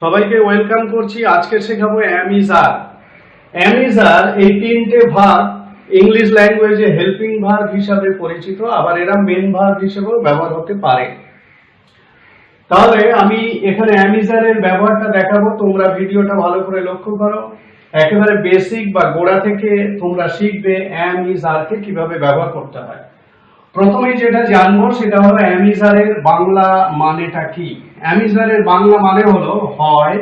সবাইকে ওয়েলকাম করছি। আজকে শেখাবো am is are. Am is are এই তিনটে ভার্ব ইংলিশ ল্যাঙ্গুয়েজে হেল্পিং ভার্ব হিসাবে পরিচিত, আবার এরা মেন ভার্ব হিসেবেও ব্যবহার হতে পারে। তাহলে আমি এখানে এম ইজ আর এর ব্যবহারটা দেখাবো, তোমরা ভিডিওটা ভালো করে লক্ষ্য করো। একেবারে বেসিক বা গোড়া থেকে তোমরা শিখবে এম ইজ আর কে কিভাবে ব্যবহার করতে হয়। প্রথমেই যেটা জানবো সেটা হলো এম ইজ আর এর বাংলা মানেটা কি। এম ইজ আর এর বাংলা মানে হলো হয়,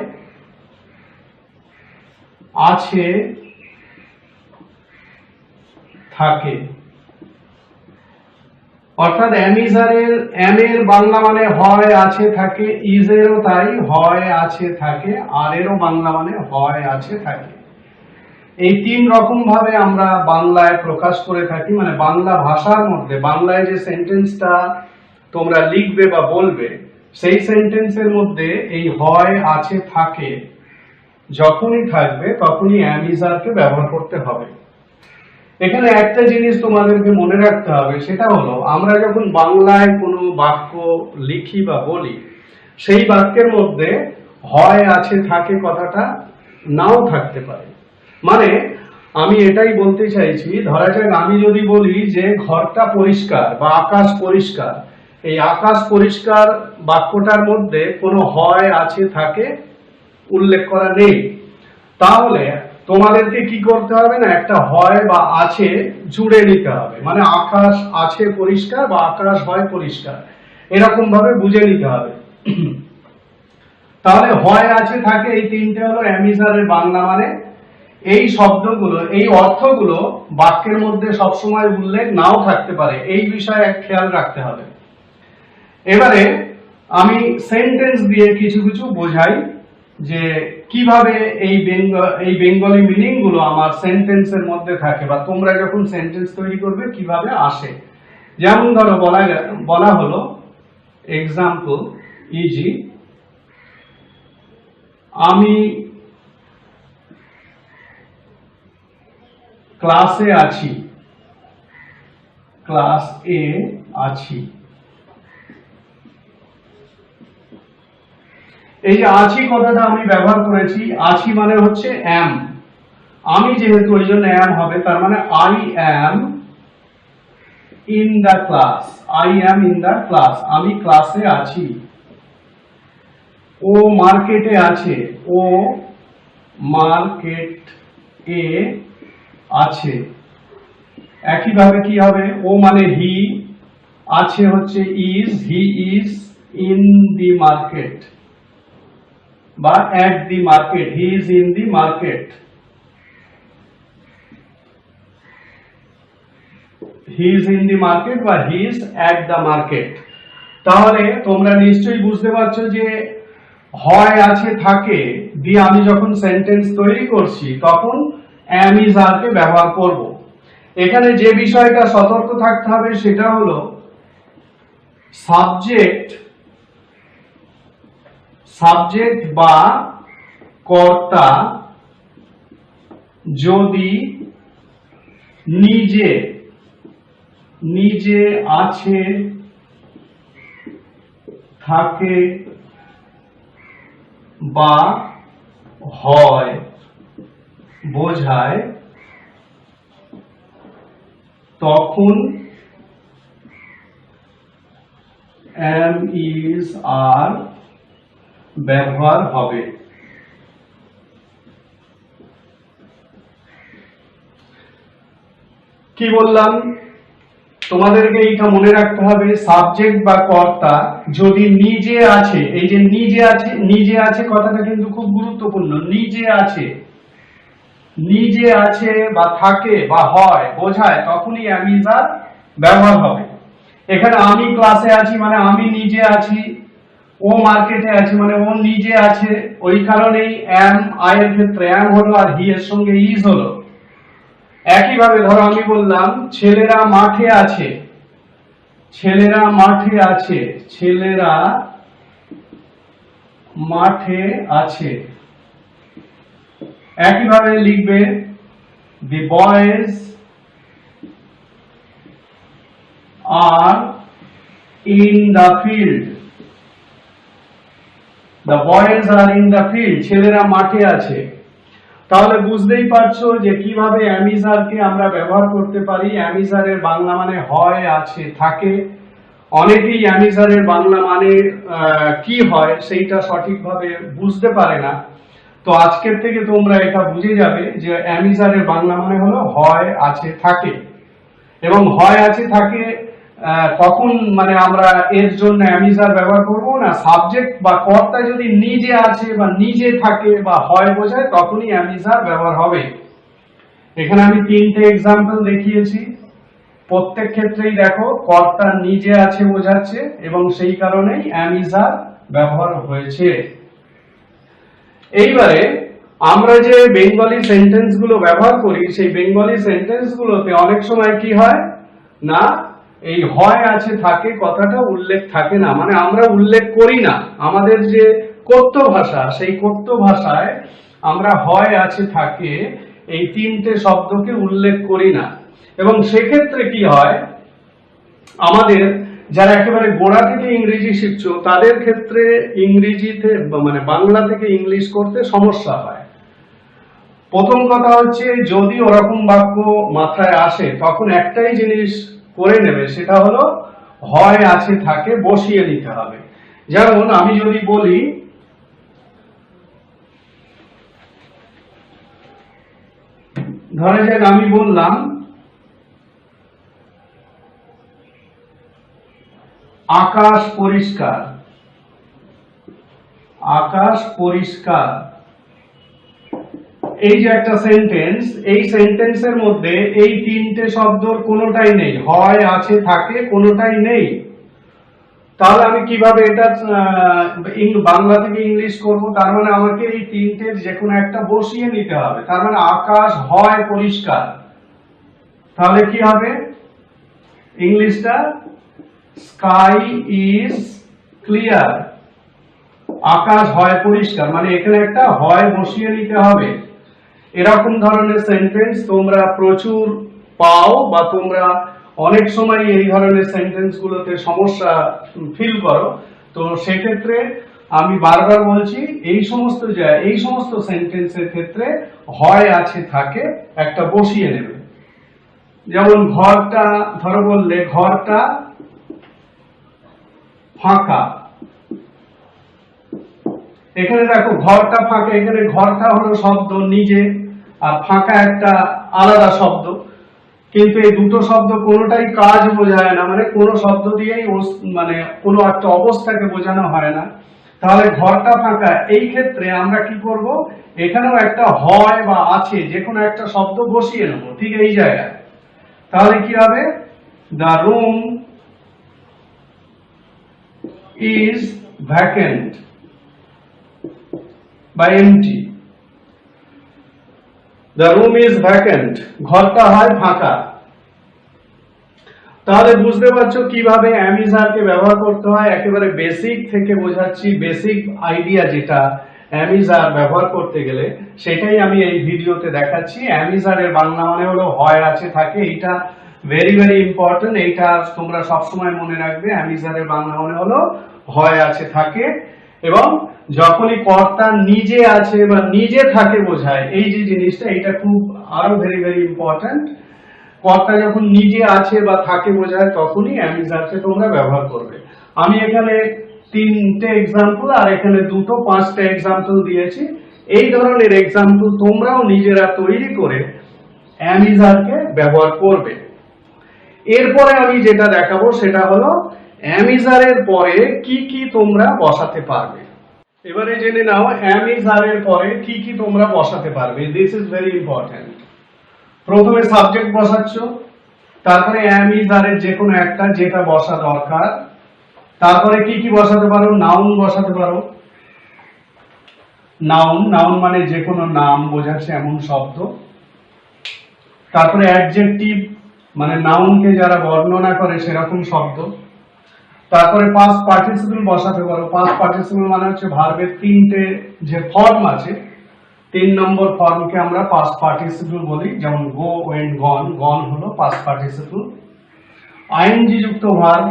আছে, থাকে। অর্থাৎ এম ইজ আর এর এম এর বাংলা মানে হয়, আছে, থাকে। ইজ এরও তাই, হয়, আছে, থাকে। আর এরও বাংলা মানে হয়, আছে, থাকে। এই তিন রকম ভাবে আমরা বাংলায় প্রকাশ করে থাকি, মানে বাংলা ভাষার মধ্যে বাংলায় যে সেন্টেন্সটা তোমরা লিখবে বা বলবে সেই সেন্টেন্সের মধ্যে এই হয়, আছে, থাকে যখনই থাকবে তখনই এম ইজ আর কে ব্যবহার করতে হবে। এখানে একটা জিনিস তোমাদেরকে মনে রাখতে হবে, সেটা হলো আমরা যখন বাংলায় কোনো বাক্য লিখি বা বলি সেই বাক্যের মধ্যে হয়, আছে, থাকে কথাটা নাও থাকতে পারে। মানে আমি এটাই বলতে চাইছি, ধরা যাক আমি যদি বলি যে ঘরটা পরিষ্কার বা আকাশ পরিষ্কার, এই আকাশ পরিষ্কার বাক্যটার মধ্যে কোনো হয়, আছে, থাকে উল্লেখ করা নেই। তাহলে তোমাদেরকে কি করতে হবে না, একটা হয় বা আছে জুড়ে নিতে হবে, মানে আকাশ আছে পরিষ্কার বা আকাশ হয় পরিষ্কার, এরকম ভাবে বুঝে নিতে হবে। তাহলে হয়, আছে, থাকে এই তিনটে হলো এম ইজ আর এর বাংলা মানে। এই শব্দগুলো, এই অর্থগুলো বাক্যের মধ্যে সবসময় উল্লেখ নাও থাকতে পারে, এই বিষয়ে খেয়াল রাখতে হবে। এবারে আমি সেন্টেন্স দিয়ে কিছু কিছু বোঝাই যে কিভাবে এই বেঙ্গলি মিনিং গুলো আমার সেন্টেন্সের মধ্যে থাকে, বা তোমরা যখন সেন্টেন্স তৈরি করবে কিভাবে আসে। যেমন ধরো বলা হলো এক্সাম্পল ইজি, আমি ক্লাসে আছি, ক্লাস এ আছি। এই যে আছি কথাটা আমি ব্যবহার করেছি, আছি মানে হচ্ছে অ্যাম, আমি যেহেতু ওই জন্য অ্যাম হবে, তার মানে I am in the class, I am in the class, আমি ক্লাসে আছি। ও মার্কেটে আছে, ও মার্কেট এ আছে। একইভাবে কি হবে, ও মানে হি, আছে হচ্ছে is, he is in the market বা at the market, he is in the market, he is in the market বা he is at the market। তাহলে তোমরা নিশ্চয়ই বুঝতে পারছো যে হয়, আছে, থাকে দিয়ে আমি যখন সেন্টেন্স তৈরি করছি তখন am is are কে ব্যবহার করব। এখানে যে বিষয়টা সতর্ক থাকতে হবে সেটা হলো সাবজেক্ট বা কর্তা যদি নিজে আছে, থাকে বা হয় বোঝায়, তখন am is are ব্যবহার হবে। কি বললাম, তোমাদেরকে এইটা মনে রাখতে হবে, সাবজেক্ট বা কর্তা যদি নিজে আছে, এই যে নিজে আছে কথাটা কিন্তু খুব গুরুত্বপূর্ণ। নিজে আছে বা থাকে বা হয় বোঝায়, তখনই am is are ব্যবহার হবে। এখানে আমি ক্লাসে আছি মানে আমি নিজে আছি, ও মার্কেটে আছে মানে ও নিজে আছে, ওই কারণেই am I এর ক্ষেত্রে am হলো আর হি এর সঙ্গে is হলো। একইভাবে ধরো আমি বললাম ছেলেরা মাঠে আছে, ছেলেরা মাঠে আছে। একইভাবে লিখবে the boys are in the field, the boys are in the field, ছেলেরা মাঠে আছে। তাহলে বুঝতেই পারছো যে কিভাবে অ্যামিজারকে আমরা ব্যবহার করতে পারি। অ্যামিজারের বাংলা মানে হয়, আছে, থাকে। অনেকেই অ্যামিজারের বাংলা মানে কি হয় সেইটা সঠিকভাবে বুঝতে পারে না। তো আজকের থেকে তোমরা এটা বুঝে যাবে যে অ্যামিজারের বাংলা মানে হলো হয়, আছে, থাকে। এবং হয়, আছে, থাকে কখন মানে আমরা এর জন্য অ্যামিজার ব্যবহার করব না, সাবজেক্ট বা কর্তা যদি নিজে আছে বা নিজে থাকে বা হয় বোঝায় তখনই অ্যামিজার ব্যবহার হবে। এখানে আমি তিনটে এক্সাম্পল দেখিয়েছি, প্রত্যেক ক্ষেত্রেই দেখো কর্তা নিজে আছে বোঝাচ্ছে এবং সেই কারণেই অ্যামিজার ব্যবহার হয়েছে। এইবারে আমরা যে বেঙ্গলি সেন্টেন্স গুলো ব্যবহার করি সেই বেঙ্গলি সেন্টেন্স গুলোতে অনেক সময় কি হয় না, এই হয়, আছে, থাকে কথাটা উল্লেখ থাকে না, মানে আমরা উল্লেখ করি না। আমাদের যে কথ্য ভাষা সেই কথ্য ভাষায় আমরা হয়, আছে, থাকে এই তিনটে শব্দকে উল্লেখ করি না। এবং সেক্ষেত্রে কি হয়, আমাদের যারা একেবারে গোড়া থেকে ইংরেজি শিখছো তাদের ক্ষেত্রে ইংরেজিতে মানে বাংলা থেকে ইংলিশ করতে সমস্যা হয়। প্রথম কথা হচ্ছে যদি ওরকম বাক্য মাথায় আসে তখন একটাই জিনিস করে নেবে, সেটা হলো হয়, আছে, থাকে বসিয়ে নিতে হবে। যেমন আমি যদি বলি ধরে যাক আমি বললাম আকাশ পরিষ্কার, আকাশ পরিষ্কার। এই যে একটা সেন্টেন্স, এই সেন্টেন্সের মধ্যে এই তিনটে শব্দর কোনোটাই নেই, হয়, আছে, থাকে কোনোটাই নেই। তাহলে আমি কিভাবে এটা বাংলা থেকে ইংলিশ করব? তার মানে আমাকে এই তিনটে যে কোনো একটা বসিয়ে নিতে হবে। তার মানে আকাশ হয় পরিষ্কার, তাহলে কি হবে ইংলিশটা? Sky is clear. আকাশ হয় পরিষ্কার মানে এখানে একটা হয় বসিয়ে নিতে হবে। এরকম ধরনের সেন্টেন্স তোমরা প্রচুর পাও বা তোমরা অনেক সময় এই ধরনের সেন্টেন্স গুলোতে সমস্যা ফিল করো। তো সেক্ষেত্রে আমি বারবার বলছি এই সমস্ত সেন্টেন্সের ক্ষেত্রে হয়, আছে, থাকে একটা বসিয়ে নেবে। যেমন ঘরটা, ধরো বললে ঘরটা ফাঁকা, এখানে দেখো ঘরটা ফাঁকা, এখানে ঘরটা হলো শব্দ নিজে আর ফাঁকা একটা আলাদা শব্দ, কিন্তু এই দুটো শব্দ কোনোটাই কাজ বোঝায় না, মানে কোনো শব্দ দিয়েই মানে কোনো একটা অবস্থাকে বোঝানো হয় না। তাহলে ঘরটা ফাঁকা, এই ক্ষেত্রে আমরা কি করব, এখানেও একটা হয় বা আছে যে কোনো একটা শব্দ বসিয়ে নেব ঠিক এই জায়গায়। তাহলে কি হবে? দ্য রুম ইজ ভ্যাকেন্ট বা empty. The room is vacant, ঘরটা হয় ফাঁকা। তাহলে বুঝতে পারছো কিভাবে অ্যামিজারকে ব্যবহার করতে হয়। একেবারে বেসিক থেকে বোঝাচ্ছি, বেসিক আইডিয়া যেটা অ্যামিজার ব্যবহার করতে গেলে সেটাই আমি এই ভিডিওতে দেখাচ্ছি। অ্যামিজারের বাংলা মানে হলো হয়, আছে, থাকে। এইটা ভেরি ভেরি ইম্পর্টেন্ট, এইটা তোমরা সবসময় মনে রাখবে। অ্যামিজারের বাংলা মানে হলো হয়, আছে, থাকে। এবং যখনই কর্তা নিজে আছে বা নিজে থাকে বোঝায়, এই যে জিনিসটা এটা খুব আরো ভেরি ভেরি ইম্পর্টেন্ট। কর্তা যখন নিজে আছে বা থাকে বোঝায় তখনই অ্যামিজারকে তোমরা ব্যবহার করবে। আমি এখানে তিনটে এক্সাম্পল আর এখানে দুটো পাঁচটা এক্সাম্পল দিয়েছি। এই ধরনের এক্সাম্পল তোমরাও নিজেরা তৈরি করে অ্যামিজারকে ব্যবহার করবে। এরপরে আমি যেটা দেখাবো সেটা হলো অ্যামিজারের পরে কি কি তোমরা বসাতে পারবে। এবারে জেনে নাও অ্যামিজারের পরে কি কি তোমরা বসাতে পারবে। This is very important. প্রথমে সাবজেক্ট বসাচ্ছ, তারপরে অ্যামিজারের যে কোনো একটা যেটা বসা দরকার। তারপরে কি কি বসাতে পারো? নাউন বসাতে পারো। নাউন, নাউন মানে যে কোনো নাম বোঝাচ্ছে এমন শব্দ। তারপরে অ্যাডজেক্টিভ মানে নাউনকে যারা বর্ণনা করে সেরকম শব্দ। তারপরে পাস্ট পার্টিসিপল বসাতে পারো। পাস্ট পার্টিসিপল মানে হচ্ছে ভার্বের তিনটে যে ফর্ম আছে, 3 নম্বর ফর্মকে আমরা পাস্ট পার্টিসিপল বলি। যেমন গো, ওয়েন্ট, গন। গন হলো পাস্ট পার্টিসিপল। আইএনজি যুক্ত ভার্ব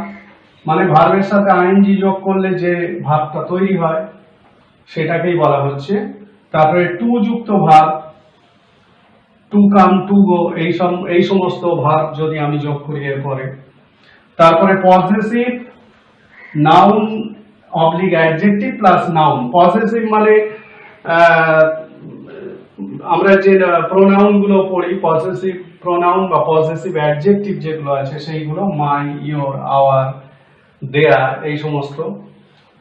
মানে ভার্বের সাথে আইএনজি যোগ করলে যে ভার্বটা তৈরি হয় সেটাকেই বলা হচ্ছে। তারপরে টু যুক্ত verb, to come, to go, এই সমস্ত ভার্ব যদি আমি যোগ করি এরপরে। তারপরে possessive noun oblique adjective plus noun. Possessive মানে আমরা যে প্রোনাউন গুলো পড়ি, পজেসিভ প্রোনাউন বা পজেসিভ অ্যাডজেক্টিভ যেগুলো আছে সেইগুলো মাই, ইওর, আওয়ার, দেয়ার, এই সমস্ত।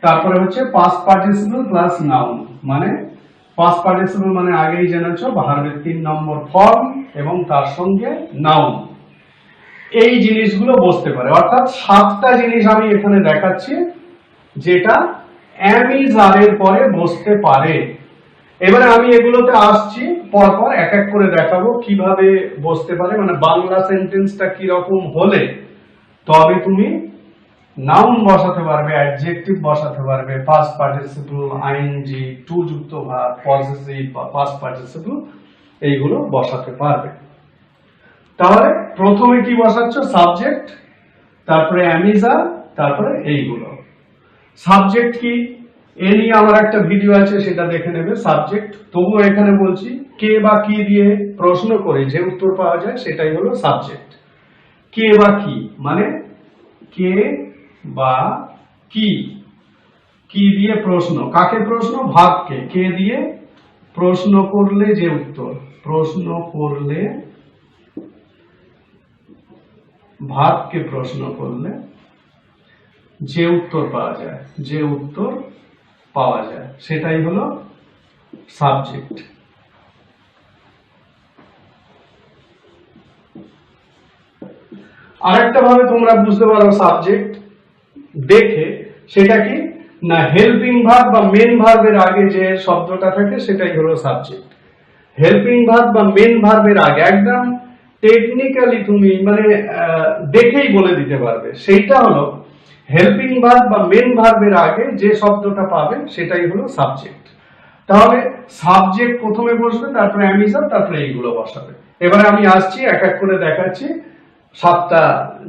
তারপরে হচ্ছে পাস্ট পার্টিসিপল প্লাস নাউন, মানে পাস্ট পার্টিসিপল মানে আগেই জেনেছো ভার্বের 3 নম্বর ফর্ম এবং তার সঙ্গে নাউন। এই জিনিসগুলো বসতে পারে, অর্থাৎ 7টা জিনিস আমি এখানে দেখাচ্ছি যেটা am is are এর পরে বসতে পারে। এবারে আমি এগুলোতে আসছি, পরপর এক এক করে দেখাবো কিভাবে বসতে পারে, মানে বাংলা সেন্টেন্সটা কি রকম হলে তবে তুমি নাউন বসাতে পারবে, অ্যাডজেক্টিভ বসাতে পারবে, পাস্ট পার্টিসিপল, আইএনজি, টু যুক্ত ভার্ব, পজেসিভ বা পাস্ট পার্টিসিপল, এইগুলো বসাতে পারবে। তাহলে প্রথমে কি বসাচ্ছ? সাবজেক্ট, তারপরে am is are, তারপরে এইগুলো। সাবজেক্ট কি এ নিয়ে আমার একটা ভিডিও আছে, সেটা দেখে নেবে। সাবজেক্ট তবুও এখানে বলছি, কে বা কি দিয়ে প্রশ্ন করে যে উত্তর পাওয়া যায় সেটাই হলো সাবজেক্ট। কে বা কি মানে কে বা কি, কি দিয়ে প্রশ্ন, কাকে প্রশ্ন? ভাবকে। কে দিয়ে প্রশ্ন করলে যে উত্তর, প্রশ্ন করলে, ভাবকে প্রশ্ন করলে যে উত্তর পাওয়া যায়, যে উত্তর পাওয়া যায় সেটাই হলো সাবজেক্ট। আরেকটা ভাবে তোমরা বুঝতে পারো সাবজেক্ট দেখে, সেটা কি না হেল্পিং ভার্ব বা মেন ভার্বের আগে যে শব্দটা থাকে সেটাই হলো সাবজেক্ট। হেল্পিং ভার্ব বা মেন ভার্বের আগে একদম টেকনিক্যালি তুমি মানে দেখেই বলে দিতে পারবে, সেইটা হলো হেল্পিং ভার্ব বা মেন ভার্বের আগে যে শব্দটা পাবে সেটাই হলো সাবজেক্ট। তাহলে সাবজেক্ট প্রথমে বসবে, তারপরে am is are, তারপরে এইগুলো বসাবে। এবারে আমি আসছি এক এক করে দেখাচ্ছি 7টা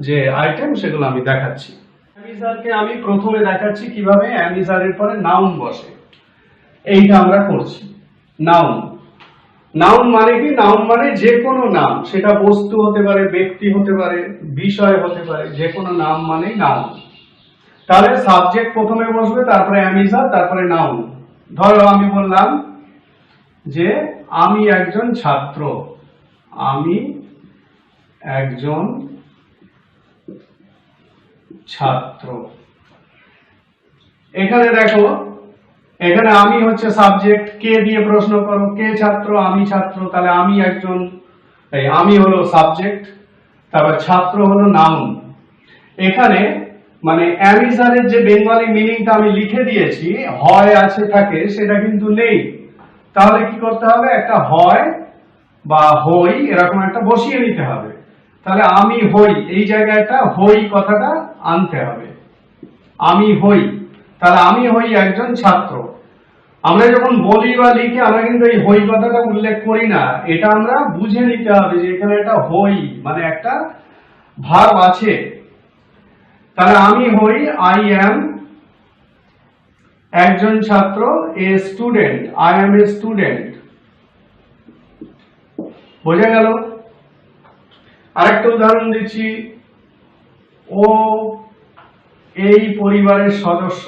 যে আইটেম সেগুলো আমি দেখাচ্ছি। am is are কে আমি প্রথমে দেখাচ্ছি কিভাবে am is are এর পরে নাউন বসে, এইটা আমরা করছি। নাউন, নাউন মানে কি? নাউন মানে যে কোনো নাম, সেটা বস্তু হতে পারে, ব্যক্তি হতে পারে, বিষয় হতে পারে, যে কোনো নাম মানেই নাউন। তাহলে সাবজেক্ট প্রথমে বসবে, তারপরে am is are, তারপরে নাউন। ধরো আমি বললাম যে আমি একজন ছাত্র, আমি একজন ছাত্র। এখানে দেখো, এখানে আমি হচ্ছে সাবজেক্ট, কে দিয়ে প্রশ্ন করো, কে ছাত্র? আমি ছাত্র, তাহলে আমি একজন, এই আমি হলো সাবজেক্ট, তারপর ছাত্র হলো নাউন। এখানে মানে am is are এর যে বেঙ্গলি মিনিংটা আমি লিখে দিয়েছি, হয় আছে থাকে, সেটা কিন্তু নেই। তাহলে কি করতে হবে? একটা হয় বা হই এরকম একটা বসিয়ে নিতে হবে। তাহলে আমি হই, এই জায়গায় একটা হই কথাটা আনতে হবে। আমি হই, তাহলে আমি হই একজন ছাত্র। আমরা যখন বলি বা লিখি আমরা কিন্তু এই হই কথাটা উল্লেখ করি না, এটা আমরা বুঝে নিতে হবে যে এখানে একটা হই মানে একটা ভার্ব আছে। তাহলে আমি হই, আই অ্যাম একজন ছাত্র, a student, I am a student. বোঝা গেল? আরেকটা উদাহরণ দিচ্ছি, ও এই পরিবারের সদস্য,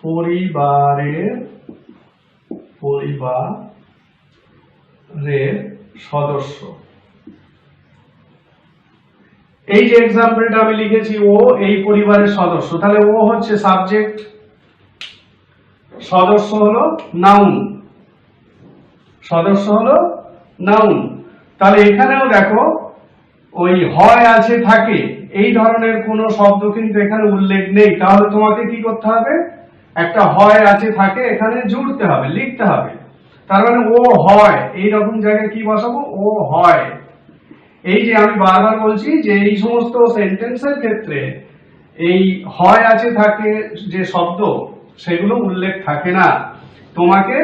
পরিবারের সদস্য। এই যে এক্সাম্পলটা আমি লিখেছি, ও এই পরিবারের সদস্য, তাহলে ও হচ্ছে সাবজেক্ট, সদস্য হলো নাউন, সদস্য হলো নাউন। তাহলে এখানেও দেখো ওই হয় আছে থাকে এই ধরনের কোন শব্দ কিন্তু এখানে উল্লেখ নেই। তাহলে তোমাকে কি করতে হবে? একটা হয় আছে থাকে এখানে জুড়তে হবে, লিখতে হবে। তার মানে ও হয়, এই রকম জায়গায় কি বসাবো? ও হয়। এই যে আমি বারবার বলছি যে এই সমস্ত সেন্টেন্সের ক্ষেত্রে এই হয় আছে থাকে যে শব্দ সেগুলো উল্লেখ থাকে না। তোমাকে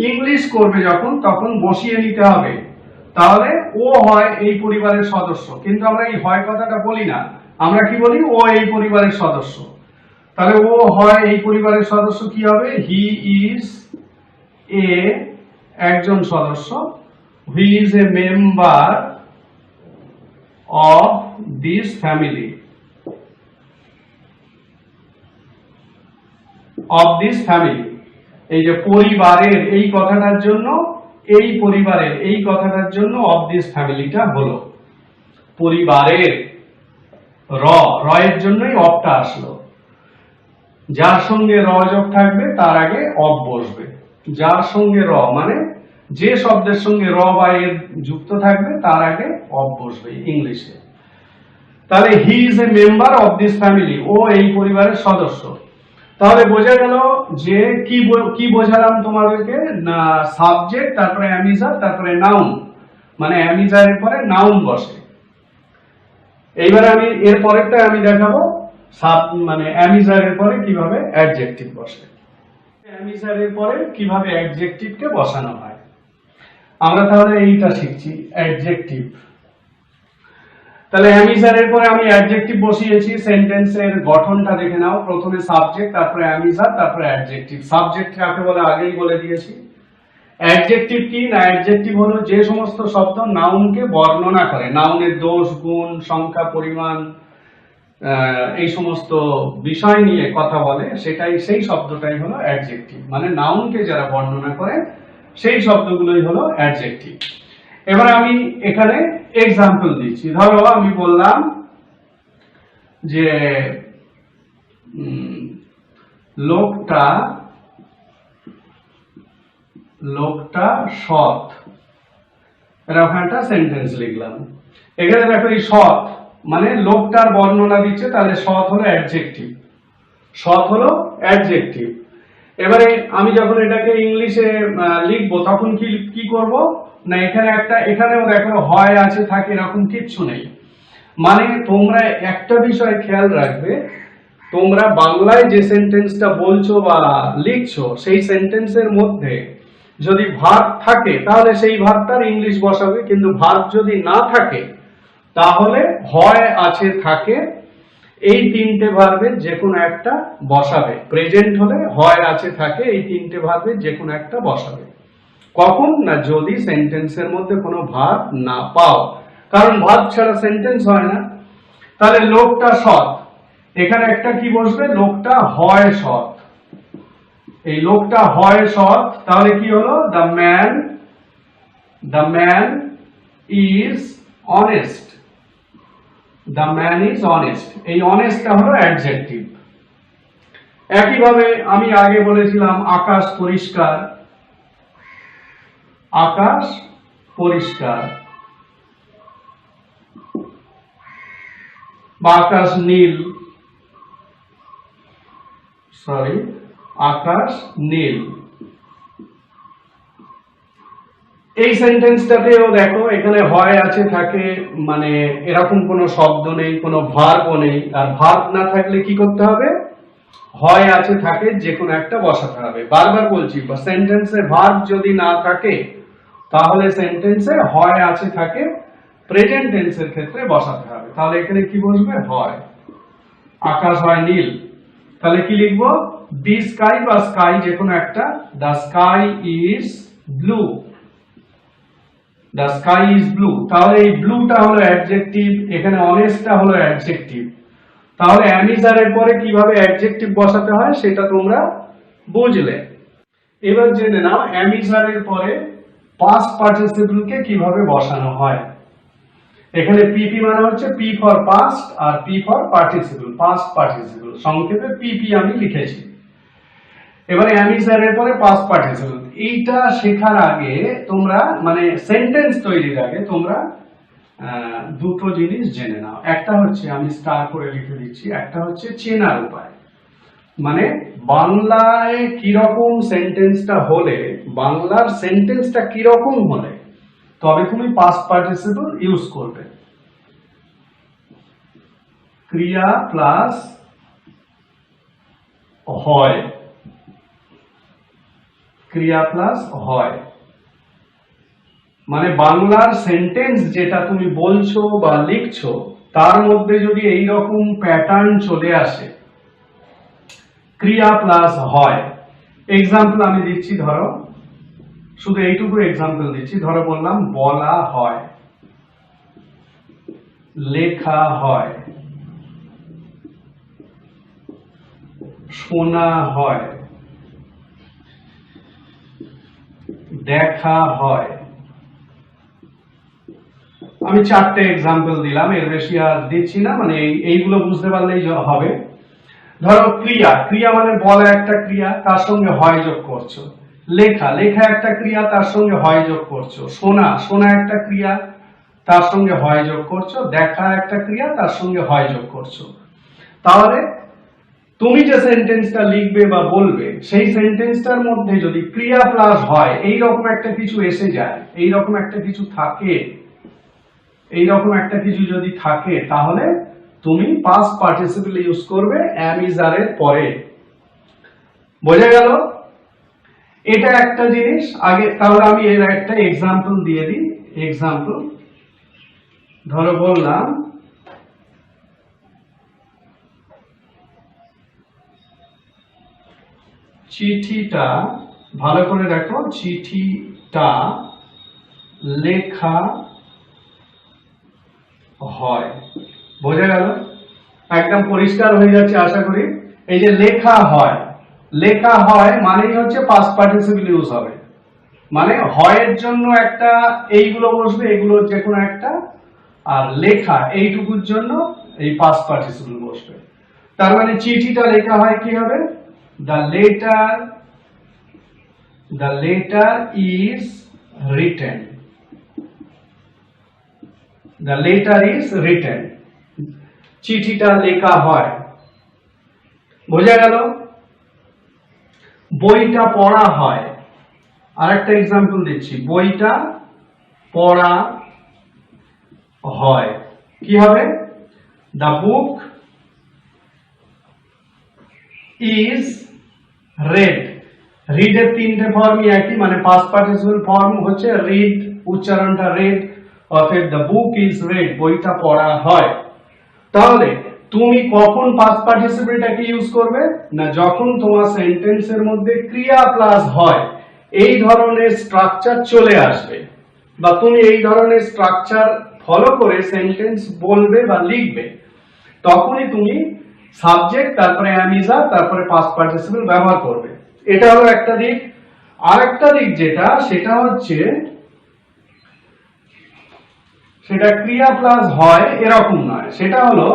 ইংলিশ করবে যখন তখন বসিয়ে নিতে হবে। তাহলে ও হয় এই পরিবারের সদস্য, কিন্তু আমরা এই হয় কথাটা বলি না, আমরা কি বলি? ও এই পরিবারের সদস্য। তাহলে ও হয় এই পরিবারের সদস্য, কি হবে? হি ইজ একজন সদস্য, হি is a member of this family, of this family. এই যে পরিবারের এই কথাটার জন্য, এই পরিবারের এই কথাটার জন্য অফ দিস ফ্যামিলিটা হলো পরিবারের। র এর জন্যই অফটা আসলো। যার সঙ্গে র যোগ থাকবে তার আগে অফ বসবে। যার সঙ্গে র মানে যে শব্দের সঙ্গে র বা এর যুক্ত থাকবে তার আগে অফ বসবে ইংলিশে। তাহলে he is a member of this family, ও এই পরিবারের সদস্য। তাহলে বোঝা গেল যে কি বোঝালাম তোমাদেরকে না, সাবজেক্ট, তারপরে অ্যামিজার, তারপরে নাউন, মানে অ্যামিজারের পরে নাউন বসে। এইবারে আমি এর পরেরটা আমি দেখাবো, মানে অ্যামিজারের পরে কিভাবে অ্যাডজেক্টিভ বসে, অ্যামিজারের পরে কিভাবে অ্যাডজেক্টিভকে বসানো হয়। আমরা তাহলে এইটা শিখছি, অ্যাডজেক্টিভ। তাহলে অ্যামিজারের পরে আমি অ্যাডজেক্টিভ বসিয়েছি। সেন্টেন্সের গঠনটা দেখে নাও, প্রথমে সাবজেক্ট, তারপরে অ্যামিজার, তারপরে অ্যাডজেক্টিভ। সাবজেক্ট কাকে বলে আগেই বলে দিয়েছি। অ্যাডজেক্টিভ কি না, অ্যাডজেক্টিভ হলো যে সমস্ত শব্দ নাউনকে বর্ণনা করে, নাউনের দোষ, গুণ, সংখ্যা, পরিমাণ, এই সমস্ত বিষয় নিয়ে কথা বলে, সেই শব্দটাই হলো অ্যাডজেক্টিভ। মানে নাউনকে যারা বর্ণনা করে সেই শব্দগুলোই হলো অ্যাডজেক্টিভ। এবার আমি এখানে এক্সাম্পল দিচ্ছি। ধরো আমি বললাম যে লোকটা সৎ, এরকম একটা সেন্টেন্স লিখলাম। এখানে দেখো এই সৎ মানে লোকটার বর্ণনা দিচ্ছে, তাহলে সৎ হলো অ্যাডজেক্টিভ, সৎ হলো অ্যাডজেক্টিভ। এবারে আমি যখন এটাকে ইংলিশে লিখবো তখন কি করব না, এখানেও দেখো হয় আছে থাকে এরকম কিচ্ছু নেই। মানে তোমরা একটা বিষয় খেয়াল রাখবে, তোমরা বাংলায় যে সেন্টেন্সটা বলছো বা লিখছো সেই সেন্টেন্সের মধ্যে যদি ভার্ব থাকে তাহলে সেই ভার্বটার ইংলিশ বসাবে, কিন্তু ভার্ব যদি না থাকে তাহলে হয় আছে থাকে এই তিনটে ভার্বের যে কোনো একটা বসাবে। প্রেজেন্ট হলে হয় আছে থাকে এই তিনটে ভার্বের যে কোনো একটা বসাবে। কখন না, যদি সেন্টেন্সের মধ্যে কোনো ভার্ব না পাও, কারণ ভার্ব ছাড়া সেন্টেন্স হয় না। তাহলে লোকটা সৎ, এখানে একটা কি বসবে, লোকটা হয় সৎ। এই লোকটা হয় সৎ, তাহলে কি হলো, the man is honest, the man is honest. এই অনেস্টটা হলো অ্যাডজেক্টিভ। একইভাবে আমি আগে বলেছিলাম আকাশ পরিষ্কার, আকাশ পরিষ্কার, বা আকাশ নীল, আকাশ নীল। এই সেন্টেন্সটাতেও দেখো এখানে হয় আছে থাকে, মানে এরকম কোনো শব্দ নেই, কোনো ভার্বও নেই। আর ভার্ব না থাকলে কি করতে হবে, হয় আছে থাকে যে কোনো একটা বসাতে হবে। বারবার বলছি, সেন্টেন্সে ভার্ব যদি না থাকে তাহলে সেন্টেন্সে হয় আছে থাকে প্রেজেন্ট টেন্সের ক্ষেত্রে বসাতে হবে। তাহলে এখানে কি বসবে, হয়। আকাশ হয় নীল, তাহলে কি লিখবো, দি স্কাই বা স্কাই যে কোনো একটা, the sky is blue, the sky is blue. তাহলে এই ব্লুটা হলো অ্যাডজেক্টিভ, এখানে অনেস্টটা হলো অ্যাডজেক্টিভ। তাহলে অ্যামিজারের পরে কিভাবে অ্যাডজেক্টিভ বসাতে হয় সেটা তোমরা বুঝলে। এবার জেনে নাও অ্যামিজারের পরে পাস্ট পার্টিসিপলকে কিভাবে বসানো হয়। এখানে পিপি মানে হচ্ছে পি ফর পাস্ট আর P for participle, past participle, সংক্ষেপে পিপি আমি লিখেছি। এবারে অ্যামিজারের পরে পাস্ট পার্টিসিপল, এইটা শেখার আগে তোমরা মানে সেন্টেন্স তৈরির আগে তোমরা দুটো জিনিস জেনে নাও। একটা হচ্ছে, আমি স্টার করে লিখে দিচ্ছি, একটা হচ্ছে চেনার উপায়। মানে বাংলায় কিরকম সেন্টেন্সটা হলে, বাংলার সেন্টেন্সটা কিরকম হলে তবে তুমি পাস্ট পার্টিসিপল ইউজ করবে। ক্রিয়া প্লাস হয়, ক্রিয়া প্লাস হয়, মানে বাংলার সেন্টেন্স যেটা তুমি বলছো বা লিখছো তার মধ্যে যদি এই রকম প্যাটার্ন চলে আসে ক্রিয়া প্লাস হয়। এক্সাম্পল আমি দিচ্ছি, ধরো শুধু এইটুকু এক্সাম্পল দিচ্ছি। ধরো বললাম বলা হয়, লেখা হয়, শোনা হয়, দেখা হয়। আমি 4টে এক্সাম্পল দিলাম, এর বেশি আর দিচ্ছি না, মানে এইগুলো বুঝতে পারলেই হবে। ধরো ক্রিয়া, ক্রিয়া মানে বলা একটা ক্রিয়া, তার সঙ্গে হয় যোগ করছো। লেখা, লেখা একটা ক্রিয়া, তার সঙ্গে হয় যোগ করছো। শোনা, শোনা একটা ক্রিয়া, তার সঙ্গে হয় যোগ করছো। দেখা একটা ক্রিয়া, তার সঙ্গে হয় যোগ করছো। তাহলে তুমি যে সেন্টেন্সটা লিখবে বা বলবে, সেই সেন্টেন্সটার মধ্যে যদি ক্রিয়া প্লাস হয় এইরকম একটা কিছু এসে যায়, এইরকম একটা কিছু থাকে, এইরকম একটা কিছু যদি থাকে, তাহলে তুমি পাস্ট পার্টিসিপল ইউজ করবে am is are এর পরে। বোঝা গেল? এটা একটা জিনিস আগে। তাহলে আমি এর একটা এক্সাম্পল দিয়ে দিই। এক্সাম্পল ধরো বললাম চিঠিটা, ভালো করে দেখো, চিঠিটা লেখা হয়। বোঝা গেল? একদম পরিষ্কার হয়ে যাচ্ছে আশা করি। এই যে লেখা হয়, লেখা হয় মানেই হচ্ছে পাস্ট পার্টিসিপল ইউজ হবে। মানে হয়ের জন্য একটা এইগুলো বসবে, এগুলো যে কোনো একটা, আর লেখা এইটুকুর জন্য এই পাস্ট পার্টিসিপল বসবে। তার মানে চিঠিটা লেখা হয় কি হবে? The letter is written. The letter is written. চিঠিটা লেখা হয়। বোঝা গেল? বইটা পড়া হয়। আরেকটা এক্সাম্পল দিচ্ছি, বইটা পড়া হয় কি হবে? The book is red. Read এর 3টে ফর্মই একই, মানে পাস্ট পার্টিসিপল ফর্ম হচ্ছে রিড, উচ্চারণটা রেড। অতএব দ্য বুক ইজ রেড, বইটা পড়া হয়। তাহলে তুমি কখন পাস্ট পার্টিসিপলটাকে ইউজ করবে? না যখন তোমার সেন্টেন্সের মধ্যে ক্রিয়া প্লাস হয় এই ধরনের স্ট্রাকচার চলে আসবে, বা তুমি এই ধরনের স্ট্রাকচার ফলো করে সেন্টেন্স বলবে বা লিখবে, তখনই তুমি সাবজেক্ট, তারপরে am is are, তারপরে পাস্ট পার্টিসিপল ব্যবহার করবে। এটা হলো একটা দিক। আরেকটা দিক যেটা, সেটা হচ্ছে সেটা ক্রিয়া প্লাস হয় এরকম নয়। সেটা হলো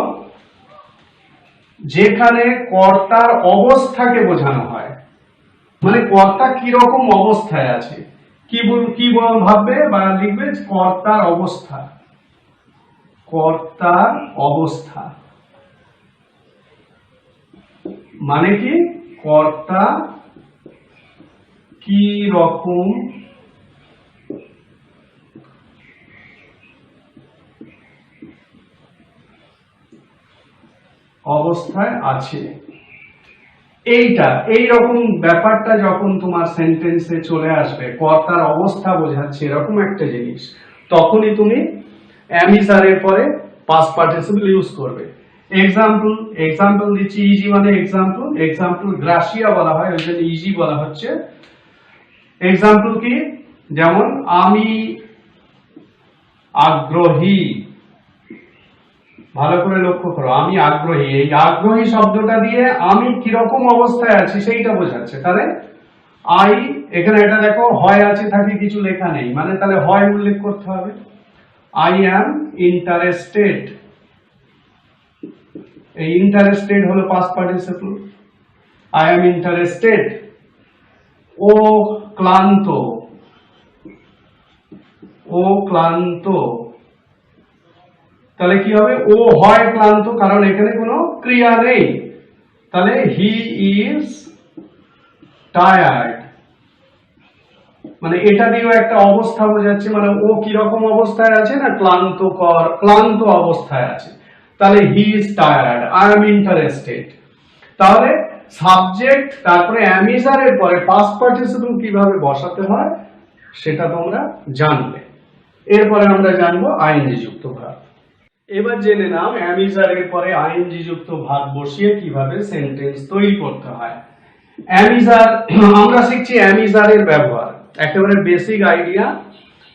যেখানে কর্তার অবস্থাকে বোঝানো হয়। মানে কর্তা কি রকম অবস্থায় আছে, কি ভাববে বা লিখবে? কর্তার অবস্থা, কর্তার অবস্থা মানে কি? কর্তা কি রকম অবস্থায় আছে। এই রকম ব্যাপারটা যখন তোমার সেন্টেন্সে চলে আসবে, কর্তার অবস্থা বোঝাচ্ছে এরকম একটা জিনিস, তখনই তুমি am is are এর পরে পাস্ট পার্টিসিপল ইউজ করবে। এক্সাম্পল দিচ্ছি। ইজি মানে এক্সাম্পল গ্রাসিয়া বলা হয়, ওই জন্য ইজি বলা হচ্ছে। এক্সাম্পল কি? যেমন আমি আগ্রহী। ভালো করে লক্ষ্য করো, আমি আগ্রহী। এই আগ্রহী শব্দটা দিয়ে আমি কিরকম অবস্থায় আছি সেইটা বোঝাচ্ছে। তাহলে আই, এখানে এটা দেখো হয় আছে থাকে, কিছু লেখা নেই, মানে তাহলে হয় উল্লেখ করতে হবে। I am interested. এই ইন্টারেস্টেড হলো past participle. I am interested. ও ক্লান্ত, ও ক্লান্ত। তাহলে কি হবে? ও হয় ক্লান্ত, কারণ এখানে কোনো ক্রিয়া নেই। তাহলে হি ইজ টায়ার্ড। মানে এটা দিয়েও একটা অবস্থা বোঝাচ্ছে, মানে ও কিরকম অবস্থায় আছে না, ক্লান্ত অবস্থায় আছে। তাহলে he is tired, I am interested. তাহলে সাবজেক্ট, তারপরে am is are এর পরে পাস্ট পার্টিসিপল কিভাবে বসাতে হয় সেটা তোমরা জানবে। এরপরে আমরা জানবো আইএনজি যুক্ত ভার্ব। এবার জেনে নাও অ্যামিজারের পরে আইএনজি যুক্ত ভাগ বসিয়ে কিভাবে সেন্টেন্স তৈরি করতে হয়। অ্যামিজার, আমরা শিখছি অ্যামিজারের ব্যবহার, একেবারে বেসিক আইডিয়া।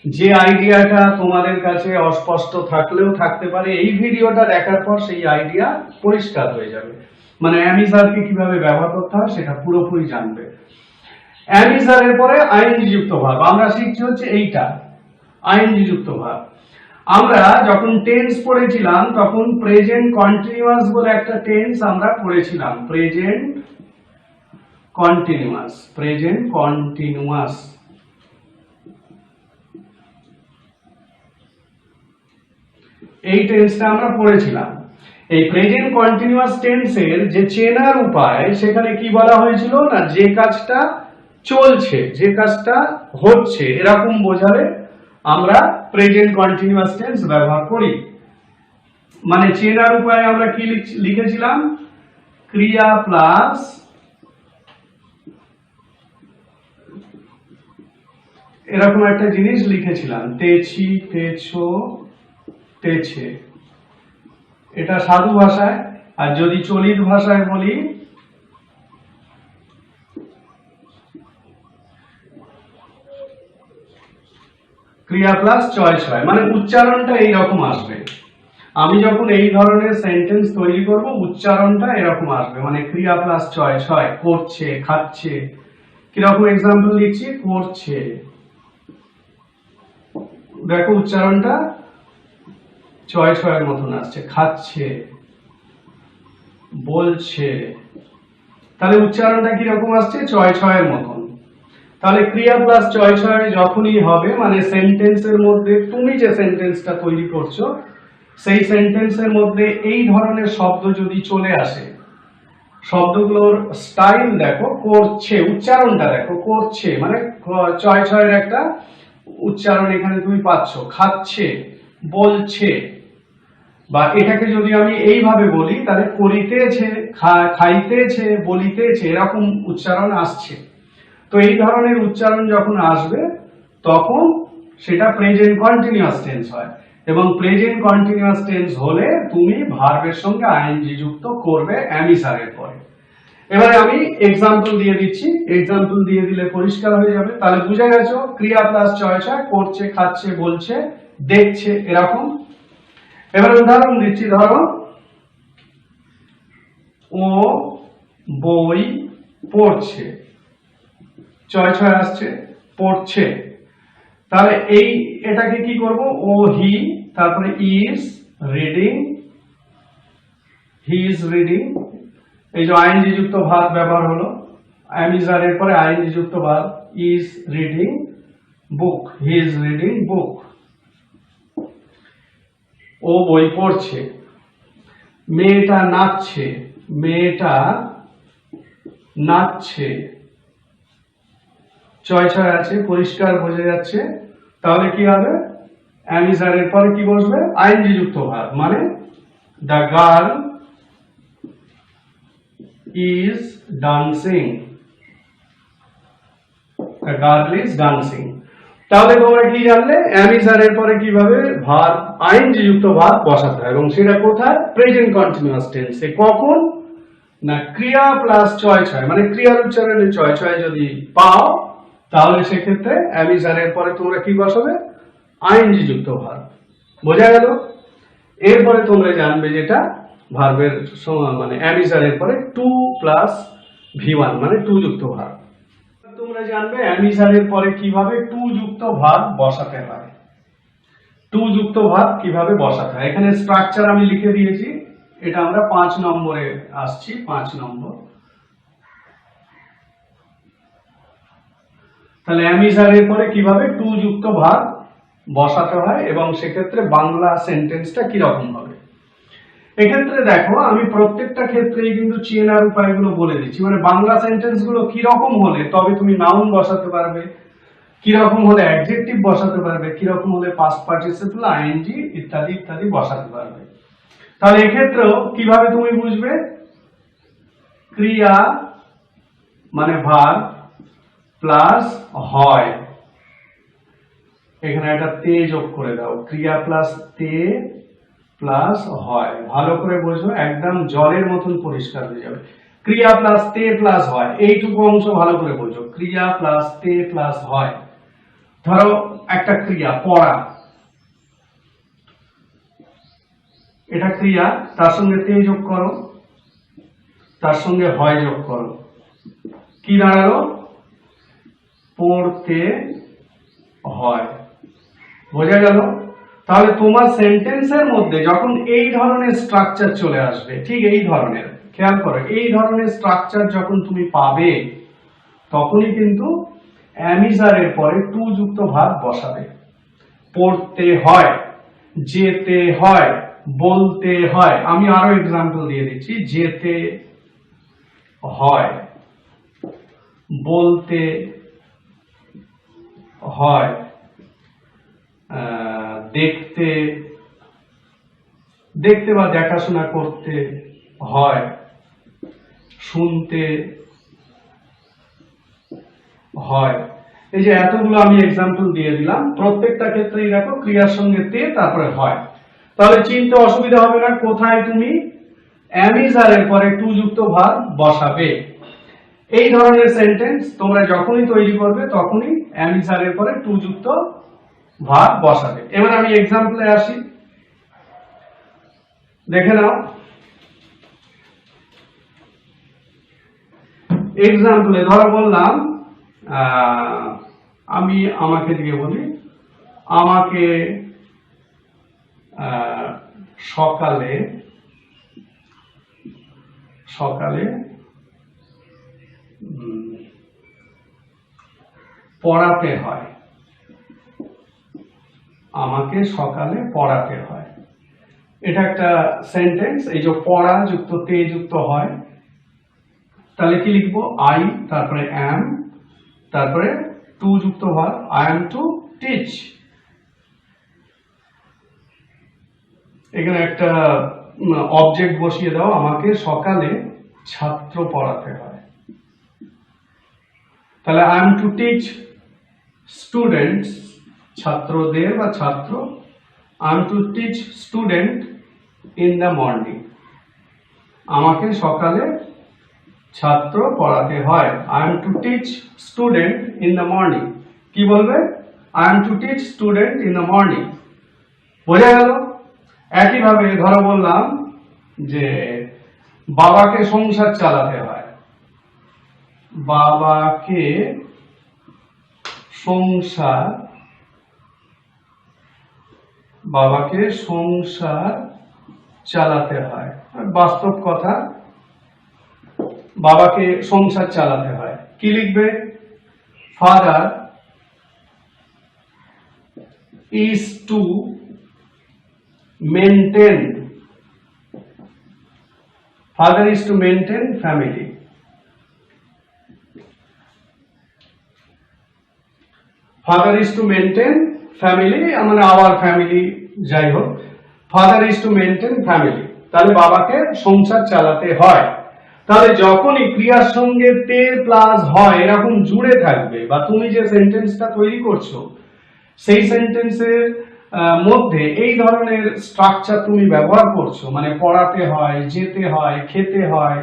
যে আইডিয়াটা তোমাদের কাছে অস্পষ্ট থাকলেও থাকতে পারে, এই ভিডিওটা দেখার পর সেই আইডিয়া পরিষ্কার হয়ে যাবে। মানে অ্যামিজারকে কিভাবে ব্যবহার করতে হয় সেটা পুরোপুরি জানবে। অ্যামিজারের পরে আইএনজি যুক্ত ভাগ আমরা শিখছি হচ্ছে এইটা, আইএনজি যুক্ত ভাগ। আমরা যখন টেন্স পড়েছিলাম তখন প্রেজেন্ট কন্টিনিউয়াস বলে একটা টেন্স আমরা পড়েছিলাম, প্রেজেন্ট কন্টিনিউয়াস, প্রেজেন্ট কন্টিনিউয়াস। এই টেন্সটা আমরা পড়েছিলাম। এই প্রেজেন্ট কন্টিনিউয়াস টেন্সের যে চেনার উপায়, সেখানে কি বলা হয়েছিল না, যে কাজটা চলছে, যে কাজটা হচ্ছে, এরকম বোঝালে আমরা প্রেজেন্ট কন্টিনিউয়াস টেন্স ব্যবহার করি। মানে চেনার উপায় আমরা কি লিখেছিলাম, ক্রিয়া প্লাস এরকম একটা জিনিস লিখেছিলাম, তেছি, তেছো, তেছে। এটা সাধু ভাষায়। আর যদি চলিত ভাষায় বলি, ক্রিয়া প্লাস চয় ছয়, মানে উচ্চারণটা এইরকম আসবে। আমি যখন এই ধরনের সেন্টেন্স তৈরি করব, উচ্চারণটা এরকম আসবে, মানে ক্রিয়া প্লাস চয় ছয়, করছে, খাচ্ছে। কিরকম এক্সাম্পল লিখছি, করছে, দেখো উচ্চারণটা চয় ছয়ের মতন আসছে, খাচ্ছে, বলছে, তাহলে উচ্চারণটা কিরকম আসছে, চয় ছয়ের মতন। তাহলে ক্রিয়া প্লাস চয় ছয় যখনই হবে, মানে সেন্টেন্সের মধ্যে তুমি যে সেন্টেন্সটা তৈরি করছো, সেই সেন্টেন্সের মধ্যে এই ধরনের শব্দ যদি চলে আসে, শব্দগুলোর স্টাইল দেখো, করছে, উচ্চারণটা দেখো, করছে মানে চয় ছয়ের একটা উচ্চারণ এখানে তুমি পাচ্ছ, খাচ্ছে, বলছে। বা এটাকে যদি আমি এইভাবে বলি, তাহলে করিতেছে, খাইতেছে, বলিতেছে, এরকম উচ্চারণ আসছে। তো এই ধরনের উচ্চারণ যখন আসবে, তখন সেটা প্রেজেন্ট কন্টিনিউয়াস টেন্স হয়। এবং প্রেজেন্ট কন্টিনিউয়াস টেন্স হলে তুমি ভার্বের সঙ্গে আইএনজি যুক্ত করবে অ্যামিসারের পরে। এবারে আমি এক্সাম্পল দিয়ে দিচ্ছি, এক্সাম্পল দিয়ে দিলে পরিষ্কার হয়ে যাবে। তাহলে বুঝে গেছো, ক্রিয়া প্লাস চয় ছয়, করছে, খাচ্ছে, বলছে, দেখছে, এরকম। এবার উদাহরণ দিচ্ছি, ধরো ও বই পড়ছে, চয় ছয় আসছে, পড়ছে। তাহলে এটাকে কি করব, ও হি, তারপরে is reading, he is reading. এই যে আইএনজি যুক্ত ভার্ব ব্যবহার হলো, অ্যামিজারের পরে আইএনজি যুক্ত verb, is reading book, he is reading book. ও বই পড়ছে। মেয়েটা নাচছে, মেয়েটা নাচছে, চয় ছয় আছে, পরিষ্কার বোঝা যাচ্ছে। তাহলে কি হবে, অ্যামিজারের পরে কি বসবে, আইএনজি যুক্ত ভার্ব, মানে the girl is dancing, the girl is dancing. তাহলে তোমরা কি জানলে, অ্যামিজারের পরে কিভাবে ভার্ব, আইএনজি যুক্ত ভার্ব বসাতে হয়, এবং সেটা কোথায়, প্রেজেন্ট কন্টিনিউয়াস টেন্সে। কখন না, ক্রিয়া প্লাস চয় ছয়, মানে ক্রিয়ার উচ্চারণে চয় ছয় যদি পাও, তাহলে সেক্ষেত্রে অ্যামিজারের পরে তোমরা কি বসাবে, আইএনজি যুক্ত ভার্ব। বোঝা গেল? এরপরে তোমরা জানবে যেটা ভার্বের মানে অ্যামিজারের পরে টু প্লাস ভি1, মানে টু যুক্ত ভার্ব। তোমরা জানবে অ্যামিজারের পরে কিভাবে টু যুক্ত ভার্ব বসাতে হয়। টু যুক্ত ভার্ব কিভাবে বসাতে হয়, এখানে স্ট্রাকচার আমি লিখে দিয়েছি। এটা আমরা 5 নম্বরে আসছি, 5 নম্বর। তাহলে অ্যামিজারের পরে কিভাবে টু যুক্ত ভার্ব বসাতে হয়, এবং সেক্ষেত্রে বাংলা সেন্টেন্সটা কিরকম হবে। এক্ষেত্রে দেখো, আমি প্রত্যেকটা ক্ষেত্রেই কিন্তু চেনার উপায়গুলো বলে দিচ্ছি। মানে বাংলা সেন্টেন্স গুলো কিরকম হলে তবে তুমি নাউন বসাতে পারবে, কিরকম হলে অ্যাডজেক্টিভ বসাতে পারবে, কিরকম হলে পাস্ট পার্টিসিপল, আইএনজি ইত্যাদি ইত্যাদি বসাতে পারবে। তাহলে এক্ষেত্রেও কিভাবে তুমি বুঝবে, ক্রিয়া মানে ভার্ব প্লাস হয়, এখানে একটা তে যোগ করে দাও, ক্রিয়া প্লাস তে প্লাস হয়। ভালো করে বোঝো, একদম জলের মতন পরিষ্কার হয়ে যাবে। ক্রিয়া প্লাস তে প্লাস হয়, এইটুকু অংশ ভালো করে বোঝো। ক্রিয়া প্লাস তে প্লাস হয়। ধরো একটা ক্রিয়া পড়া, এটা ক্রিয়া, তার সঙ্গে তে যোগ করো, তার সঙ্গে হয় যোগ করো, কি দাঁড়ালো? পড়তে হয়। বোঝা গেল? তাহলে তোমার সেন্টেন্সের মধ্যে যখন এই ধরনের স্ট্রাকচার চলে আসবে, ঠিক এই ধরনের, খেয়াল করো, এই ধরনের স্ট্রাকচার যখন তুমি পাবে, তখনই কিন্তু অ্যামিজারের পরে টু যুক্ত ভাব বসাবে। পড়তে হয়, যেতে হয়, বলতে হয়। আমি আরো এক্সাম্পল দিয়ে দিচ্ছি। যেতে হয়, বলতে হয়, দেখতে দেখতে বা দেখাশোনা করতে হয়, শুনতে হয়। এই যে এতগুলো আমি এক্সাম্পল দিয়ে দিলাম, প্রত্যেকটা ক্ষেত্রেই দেখো ক্রিয়ার সঙ্গে তে তারপরে হয়। তাহলে চিনতে অসুবিধা হবে না কোথায় তুমি অ্যামিজারের পরে টু যুক্ত ভার্ব বসাবে। এই ধরনের সেন্টেন্স তোমরা যখনই তৈরি করবে তখনই অ্যামিজারের পরে টু যুক্ত ভার্ব বসাবে। এবার আমি এক্সাম্পলে আসি, দেখে নাও। এক্সাম্পলে ধরো বললাম, আমি আমাকে দিয়ে বলি, আমাকে সকালে সকালে পড়াতে হয়, আমাকে সকালে পড়াতে হয়। এটা একটা সেন্টেন্স। এই যে পড়া যুক্ত তে যুক্ত হয়, তাহলে কি লিখবো? আই, তারপরে অ্যাম, তারপরে টু যুক্ত verb, I am to teach. এখানে একটা অবজেক্ট বসিয়ে দাও, আমাকে সকালে ছাত্র পড়াতে হয়। তাহলে I am to teach students, ছাত্রদের বা ছাত্র, I am to teach student in the morning. আমাকে সকালে ছাত্র পড়াতে হয়, I am to teach student in the morning. কি বলবে? I am to teach student in the morning. বোঝা গেল? একইভাবে ধরো বললাম যে বাবাকে সংসার চালাতে হয়, বাবাকে সংসার চালাতে হয়। বাস্তব কথা, বাবাকে সংসার চালাতে হয়। কি লিখবে? Father is to maintain, father is to maintain family. Father is to maintain family, মানে আওয়ার ফ্যামিলি, যাই হোক, father is to maintain family. তাহলে বাবাকে সংসার চালাতে হয়। তাহলে যখনই ক্রিয়ার সঙ্গে তে প্লাস হয় এরকম জুড়ে থাকবে, বা তুমি যে সেন্টেন্সটা তৈরি করছো সেই সেন্টেন্সের মধ্যে এই ধরনের স্ট্রাকচার তুমি ব্যবহার করছো, মানে পড়াতে হয়, যেতে হয়, খেতে হয়,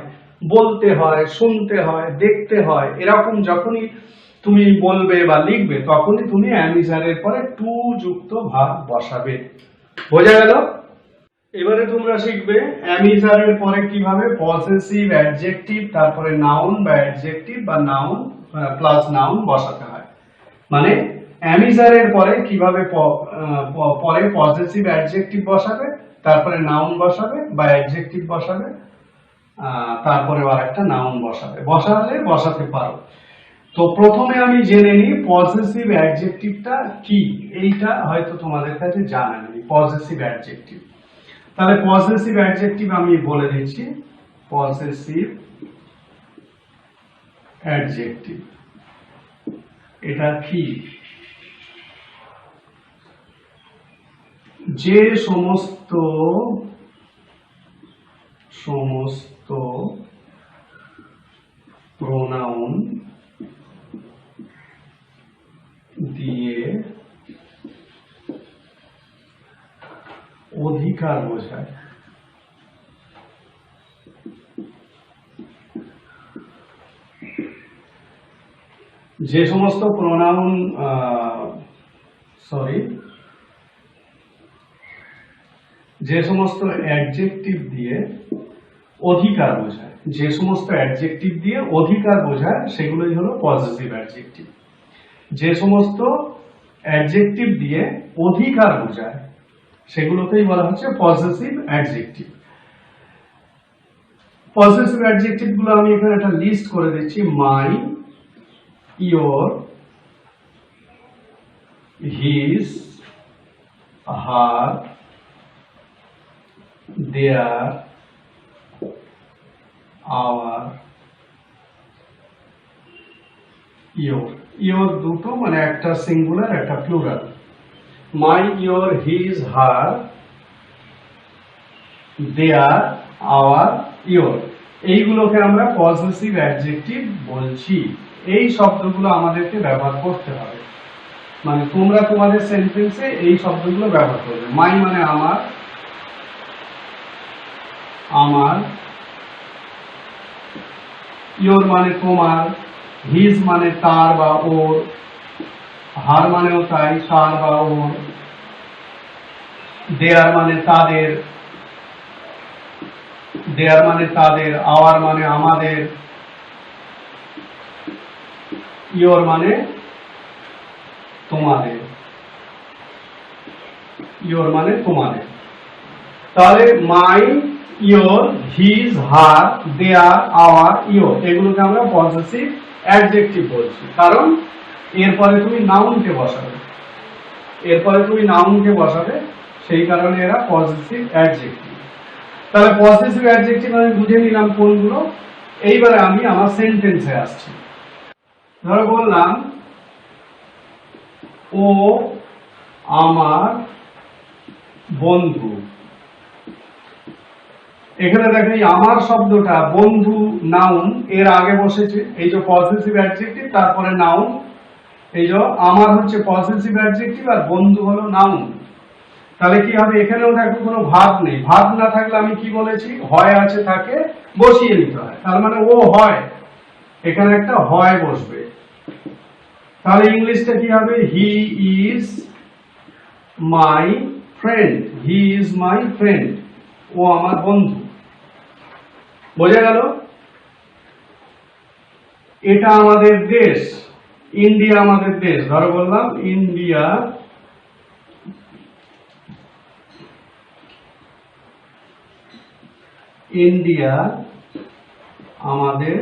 বলতে হয়, শুনতে হয়, দেখতে হয়, এরকম যখনই তুমি বলবে বা লিখবে তখনই তুমি অ্যামিজারের পরে টু যুক্ত ভার্ব বসাবে। বোঝা গেল? এবারে তোমরা শিখবে অ্যামিজারের পরে কিভাবে পসেসিভ অ্যাডজেক্টিভ, তারপরে নাউন বা অ্যাডজেক্টিভ বা নাউন প্লাস নাউন বসাতে হয়। মানে অ্যামিজারের পরে কিভাবে পরে পসেসিভ অ্যাডজেক্টিভ বসাবে, তারপরে নাউন বসাবে বা অ্যাডজেক্টিভ বসাবে, তারপরে আর একটা নাউন বসাতে পারো। তো প্রথমে আমি জেনে নিই পসেসিভ অ্যাডজেক্টিভটা কি। এইটা হয়তো তোমাদের কাছে জানা নেই, পসেসিভ অ্যাডজেক্টিভ। তাহলে পসেসিভ অ্যাডজেক্টিভ আমি বলে দিচ্ছি। পসেসিভ অ্যাডজেক্টিভ এটা কি? যে সমস্ত প্রোনাউন দিয়ে অধিকার বোঝায়। যে সমস্ত প্রোনাউন যে সমস্ত অ্যাডজেক্টিভ দিয়ে অধিকার বোঝায়, যে সমস্ত অ্যাডজেক্টিভ দিয়ে অধিকার বোঝায় সেগুলোই হলো পজিটিভ অ্যাডজেক্টিভ। যে সমস্ত অ্যাডজেক্টিভ দিয়ে অধিকার বোঝায় সেগুলোকেই বলা হচ্ছে পজিটিভ অ্যাডজেক্টিভ। পজিটিভ অ্যাডজেক্টিভ গুলো আমি এখানে একটা লিস্ট করে দিচ্ছি। My, your, his, her, their, our, your. ইয়োর দুটো, মানে একটা সিঙ্গুলার একটা plural. My, your, his, her, their, our, your, এইগুলোকে আমরা পজিটিভ অ্যাডজেক্টিভ বলছি। এই শব্দগুলো আমাদেরকে ব্যবহার করতে হবে, মানে তোমরা তোমাদের সেন্টেন্সে এই শব্দগুলো ব্যবহার করবে। মাই মানে আমার, আমার, ইয়োর মানে তোমার, হিজ মানে তার বা ওর, হার মানেও তাই, তার বা ওর, দেয়ার মানে তাদের, দেয়ার মানে তাদের, আওয়ার মানে আমাদের, ইয়োর মানে তোমাদের, ইয়োর মানে তোমাদের। তাহলে my, your, his, her, their, our, your, এগুলোকে আমরা পজিটিভ অ্যাডজেক্টিভ বলছি, কারণ এরপরে তুমি নাউনকে বসাবে, এরপরে তুমি নাউনকে বসাবে, সেই কারণে এরা পজিটিভ অ্যাডজেক্টিভ। তাহলে পজিটিভ অ্যাডজেক্টিভ আমি বুঝে নিলাম কোনগুলো। এইবারে আমি আমার সেন্টেন্সে আসছি। ধরো বললাম ও আমার বন্ধু। এখানে দেখো এই আমার শব্দটা বন্ধু নাউন এর আগে বসেছে, এই যে পজিটিভ অ্যাডজেক্টিভ, তারপরে নাউন। এই যে আমার হচ্ছে পজিটিভ অ্যাডজেক্টিভ আর বন্ধু হলো নাউন। তাহলে কি হবে, এখানেও দেখো কোনো ভাব নেই। ভাব না থাকলে আমি কি বলেছি, হয় আছে থাকে বসিয়ে নিতে হয়। তার মানে ও হয়, এখানে একটা হয় বসবে। তাহলে ইংলিশটা কি হবে, he is my friend, he is my friend, ও আমার বন্ধু। বোঝা গেল? এটা আমাদের দেশ, ইন্ডিয়া আমাদের দেশ। ধরো বললাম ইন্ডিয়া, ইন্ডিয়া আমাদের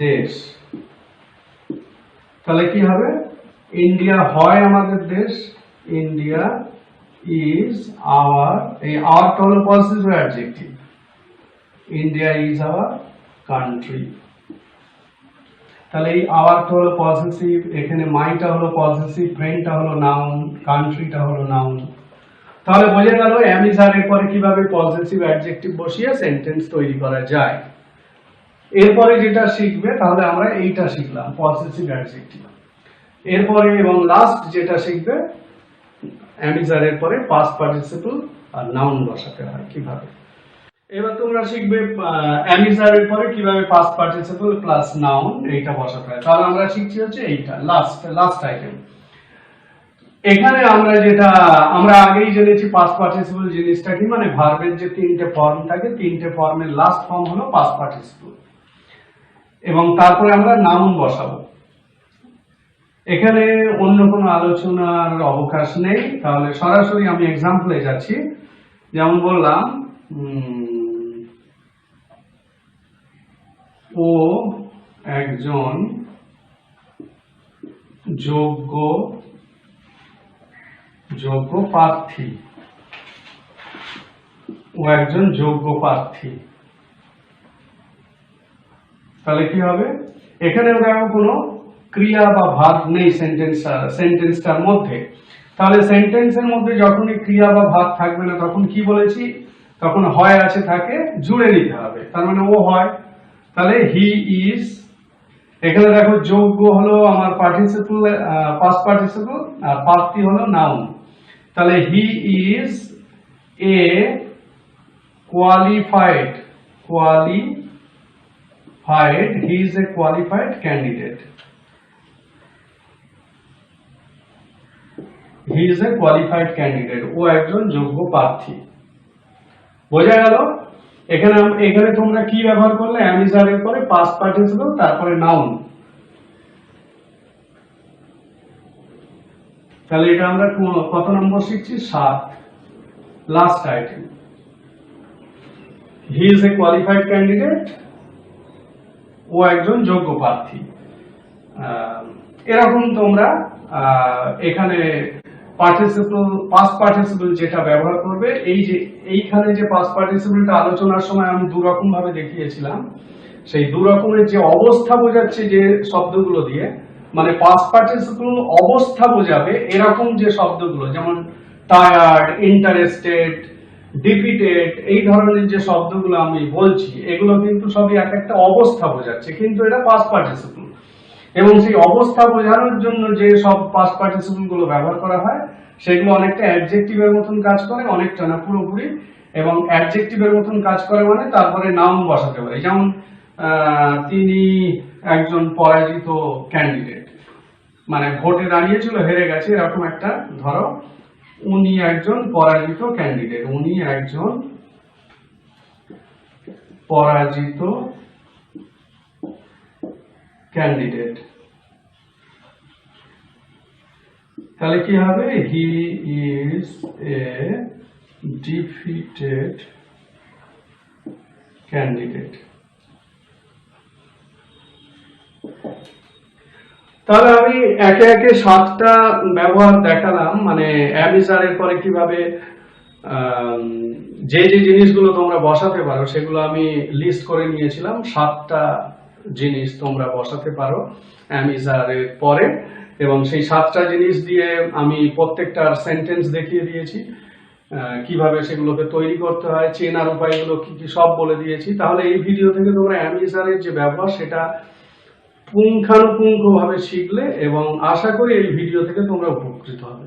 দেশ। তাহলে কি হবে, ইন্ডিয়া হয় আমাদের দেশ, ইন্ডিয়া ইজ আওয়ার, এই আওয়ারটা হলো positive adjective, India is our country. তাহলে এই আওয়ারটা হলো পজিটিভ, এখানে মাইটা হলো পজিটিভ, ফ্রেন্ডটা হলো নাউন, কান্ট্রিটা হলো নাউন। তাহলে বোঝা গেল অ্যামিজার এর পরে কিভাবে পজিটিভ অ্যাডজেক্টিভ বসিয়ে সেন্টেন্স তৈরি করা যায়। এরপরে যেটা শিখবে, তাহলে আমরা এইটা শিখলাম পজিটিভ অ্যাডজেক্টিভ। এরপরে এবং লাস্ট যেটা শিখবে, অ্যামিজার এর পরে পাস্ট পার্টিসিপল আর নাউন বসাতে হয় কিভাবে। এবার তোমরা শিখবে অ্যামিজার এর পরে কিভাবে পাস্ট পার্টিসিপল প্লাস নাউন এইটা বসাতে হয়। তাহলে আমরা শিখছি হচ্ছে এইটা লাস্ট আইটেম। এখানে আমরা আগেই জেনেছি পাস্ট পার্টিসিপল জিনিসটা কি, মানে ভার্বের যে তিনটে ফর্ম থাকে, তিনটে ফর্মের লাস্ট ফর্ম হলো পাস্ট পার্টিসিপল, এবং তারপরে আমরা নাউন বসাবো। এখানে অন্য কোনো আলোচনার অবকাশ নেই, তাহলে সরাসরি আমি এক্সাম্পলে যাচ্ছি। যেমন বললাম ও একজন যোগ্য প্রার্থী, ও একজন যোগ্য প্রার্থী। তাহলে কি হবে, এখানে দেখো কোনো ক্রিয়া বা ভার্ব নেই সেন্টেন্সটার মধ্যে। তাহলে সেন্টেন্সের মধ্যে যখনই ক্রিয়া বা ভার্ব থাকবে না, তখন কি বলেছি, তখন হয় আছে থাকে জুড়ে নিতে হবে। তার মানে ও হয়, তাহলে হি ইজ। এখানে দেখো যোগ্য হলো আমার পার্টিসিপল, পাস্ট পার্টিসিপল, আর প্রার্থী হলো নাউন। তাহলে he is A qualified he is a qualified candidate. He is a qualified candidate. ও একজন যোগ্য প্রার্থী। বোঝা গেল? এখানে তোমরা কি ব্যবহার করলে? am is are এর পরে past participle তারপরে noun। তাহলে এটা আমরা কত নম্বর শিখছি? 7, last item. He is a qualified candidate, ও একজন যোগ্য প্রার্থী। এরকম তোমরা এখানে পাস্ট পার্টিসিপল যেটা ব্যবহার করবে, এইখানে যে পাস্ট পার্টিসিপলটা আলোচনার সময় আমি দু রকম ভাবে দেখিয়েছিলাম, সেই দু রকমের যে অবস্থা বোঝাচ্ছে যে শব্দগুলো দিয়ে, মানে পাস্ট পার্টিসিপল অবস্থা বোঝাবে এরকম যে শব্দগুলো, যেমন টায়ার্ড, ইন্টারেস্টেড, ডিফিটেড, এই ধরনের যে শব্দগুলো আমি বলছি, এগুলো কিন্তু সবই এক একটা অবস্থা বোঝাচ্ছে, কিন্তু এটা পাস্ট পার্টিসিপল। এবং সেই অবস্থা বোঝানোর জন্য যে সব পাস্ট পার্টিসিপল গুলো ব্যবহার করা হয়, সেগুলো অনেকটা অ্যাডজেক্টিভের মতন কাজ করে, অনেকটা না পুরোপুরি। এবং অ্যাডজেক্টিভের মতন কাজ করে মানে তারপরে নাউন বসাতে পারে। যেমন তিনি একজন পরাজিত ক্যান্ডিডেট, মানে ভোটে দাঁড়িয়েছিল, হেরে গেছে, এরকম একটা ধরো, উনি একজন পরাজিত ক্যান্ডিডেট, উনি একজন পরাজিত ক্যান্ডিডেট। তাহলে কি হবে? He is A defeated candidate. তাহলে আমি একে একে 7টা ব্যবহার দেখালাম, মানে am is are এর পরে কিভাবে যে যে জিনিসগুলো তোমরা বসাতে পারো সেগুলো আমি লিস্ট করে নিয়েছিলাম। 7টা জিনিস তোমরা বসাতে পারো am is are এর পরে, এবং সেই 7টা জিনিস দিয়ে আমি প্রত্যেকটার সেন্টেন্স দেখিয়ে দিয়েছি, কিভাবে সেগুলোকে তৈরি করতে হয়, চেনার উপায়গুলো কি কি সব বলে দিয়েছি। তাহলে এই ভিডিও থেকে তোমরা am is are এর যে ব্যবহার সেটা পুঙ্খানুপুঙ্খভাবে শিখলে, এবং আশা করি এই ভিডিও থেকে তোমরা উপকৃত হবে।